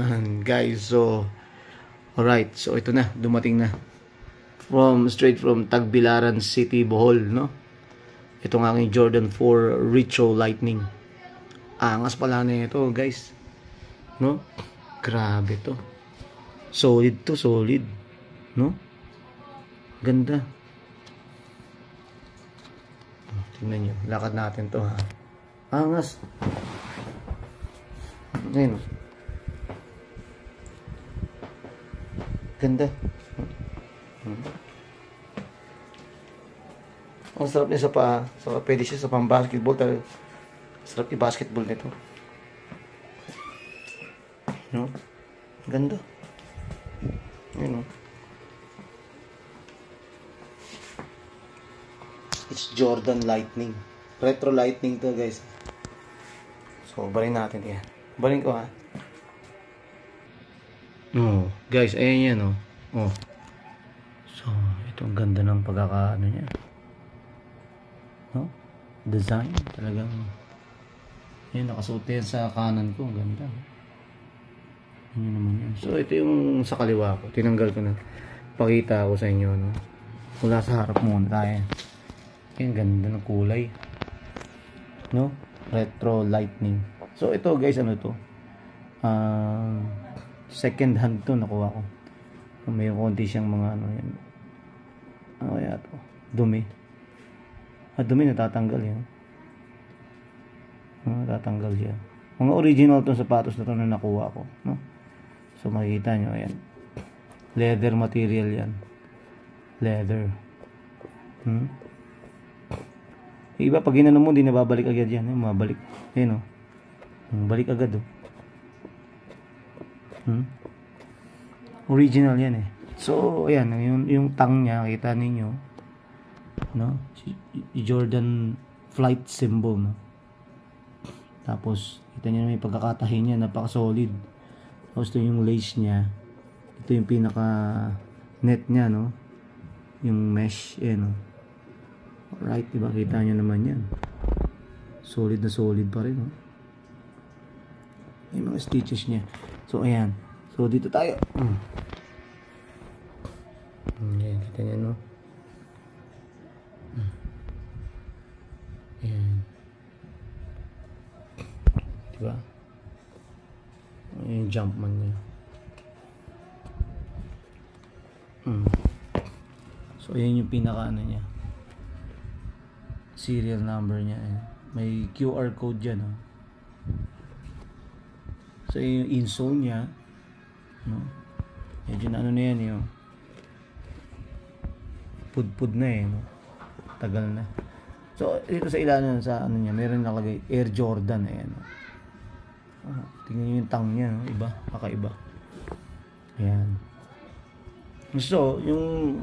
Yun, guys. So, alright. So, ito na. Dumating na. Straight from Tagbilaran City, Bohol, no? Ito ng aking Jordan 4 Retro Lightning. Angas pala na ito, guys. No? Grabe to. Solid to, solid. No? Ganda. Tingnan nyo. Lakad natin to, ha? Angas. Ayun. Ganda. Ang sarap niya sa paa. So, pwede siya sa pang-basketball. Sarap i-basketball nito. No? Ganda. Ayun, no? It's Jordan Lightning. Retro Lightning to, guys. So, balin natin yan. Balin ko, ha? Oh, guys, ayan yan, oh. Oh. So, ito ang ganda ng pagkakaano niya. No? Design, talagang yun, nakasuot yan sa kanan ko. Ang ganda. Yun naman yan. So, ito yung sa kaliwa ko. Tinanggal ko na. Pakita ko sa inyo, no? Mula sa harap muna tayo. Yung ganda ng kulay. No? Retro Lightning. So, ito guys, ano to? Second hand to, nakuha ko. May konti siyang mga ano yan. Ano kaya to? Dumi. Dumi natatanggal yan. Natatanggal siya. Mga original tong sapatos na to na nakuha ko, no? So makikita nyo, ayan. Leather material yan. Leather. Iba pag ginano mo, di nababalik agad yan. Mabalik. Ayan, balik agad, Original yan, eh. So ayan, yung tang niya, kita ninyo, no? Jordan flight symbol, no? Tapos kita niyo may pagkakatahi niya, napaka-solid. Tapos ito yung lace niya. Ito yung pinaka net niya, no? Yung mesh, no? Alright, diba? Kita niyo naman yan. Solid na solid pa rin, no? Yung mga stitches niya. So ayan. So dito tayo. Ayan, kita niyo, no? Ayan. Diba? Yung Jumpman niya. So ayan yung pinaka ano niya, serial number niya. May QR code dyan, no? So yung insole niya, no? Medyo na ano na yan, yung pud na, no? Tagal na. So dito sa ilalim, sa ano niya, meron nakalagay Air Jordan, ayan, no? Tingnan nyo yung tang niya, no? Iba, kakaiba. Ayan. So yung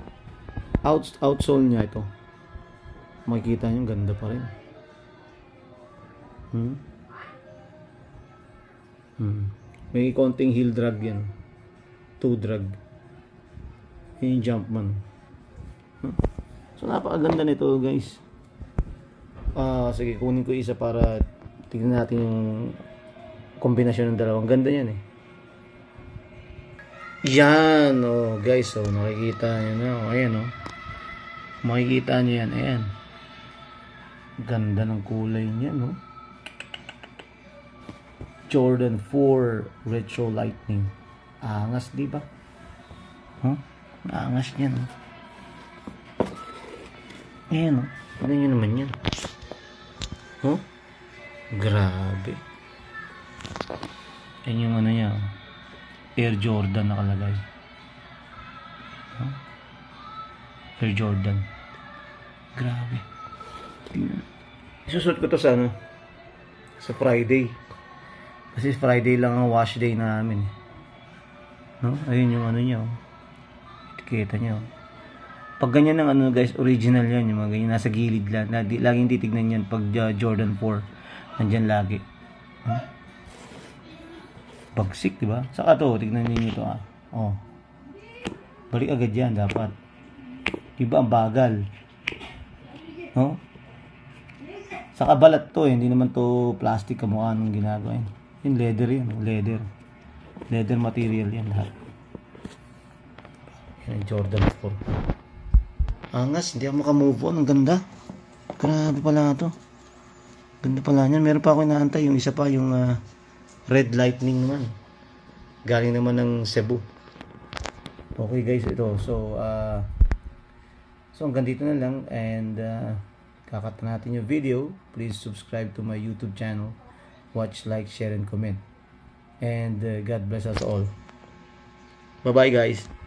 outsole niya, ito makikita nyo, ganda pa rin. May konting heel drag yan, toe drag. Yung Jumpman. So napakaganda nito, guys. Sige, kunin ko isa para tignan natin yung kombinasyon ng dalawang. Ganda yan, eh. Yan, guys, makikita nyo na, ayan, makikita nyo yan, ayan. Ganda ng kulay niya, no? Jordan 4 Retro Lightning. Angas, di ba? Angas niya, no? Ayan, ano nyo naman yan? Grabe. Ayan yung ano niya, Air Jordan nakalagay. Air Jordan. Grabe. Isusuot ko to sa ano, sa Friday. Kasi Friday lang ang wash day namin, no? Ayun yung ano niya, etiketa niya. Pag ganyan ng ano, guys, original yan, yung mga ganyan nasa gilid lang. Laging titignan yan pag Jordan 4. Nandyan lagi. Bagsik, diba? Saka to, tignan niyo ito, balik agad yan dapat. Diba ang bagal, no? Saka balat to, hindi naman to plastic kamukha nung ginagawa. Yung leather yun, leather. Leather material yan lahat. Yan yung Jordan 4. Angas, hindi ako makamove on. Ang ganda. Grabe pala to. Ganda pala niyan. Meron pa ako inaantay. Yung isa pa, yung Red Lightning naman. Galing naman ng Cebu. Okay guys, ito. So hanggang dito na lang. And kakata natin yung video. Please subscribe to my YouTube channel. Watch, like, share, and comment. And God bless us all. Bye-bye guys.